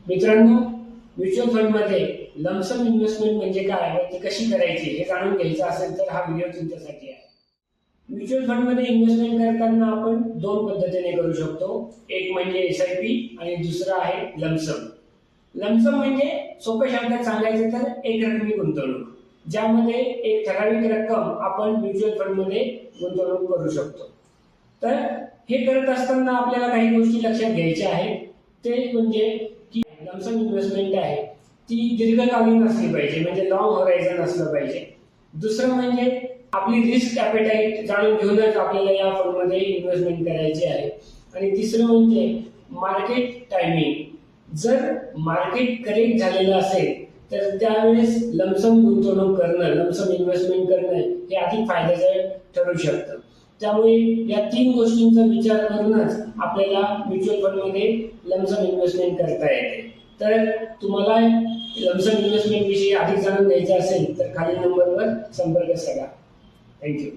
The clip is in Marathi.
मित्रांनो, म्युच्युअल फंडमध्ये लमसम इन्व्हेस्टमेंट म्हणजे काय व ती कशी करायची हे जाणून घ्यायचं असेल तर हा व्हिडिओ तुमच्यासाठी आहे. म्युच्युअल फंडमध्ये इन्व्हेस्टमेंट करताना आपण दोन पद्धतीने करू शकतो. एक म्हणजे SIP आणि दुसरा आहे लमसम. लमसम म्हणजे सोप्या शब्दात सांगायचं तर एक रकमी गुंतवणूक, ज्यामध्ये एक ठराविक रक्कम आपण म्युच्युअल फंडमध्ये गुंतवणूक करू शकतो. तर हे करत असताना आपल्याला काही गोष्टी लक्षात घ्यायच्या आहेत. ते म्हणजे की लमसम इन्व्हेस्टमेंट आहे ती दीर्घकालीन असली पाहिजे, म्हणजे लॉंग होरायझन असलं पाहिजे. दुसरं म्हणजे आपली रिस्क ॲपेटाईट जाणून घेऊनच आपल्याला या फंडमध्ये इन्व्हेस्टमेंट करायची आहे. आणि तिसरं म्हणजे मार्केट टायमिंग. जर मार्केट करेक्ट झालेलं असेल तर त्यावेळेस लमसम गुंतवणूक करणं, लमसम इन्व्हेस्टमेंट करणं हे अधिक फायद्याचं ठरू शकतं. त्यामुळे या तीन गोष्टींचा विचार करूनच आपल्याला म्युच्युअल फंडमध्ये लमसम इन्व्हेस्टमेंट करता येते. तर तुम्हाला लमसम इन्व्हेस्टमेंट विषयी अधिक जाणून घ्यायचं असेल तर खालील नंबरवर संपर्क साधा. थँक्यू.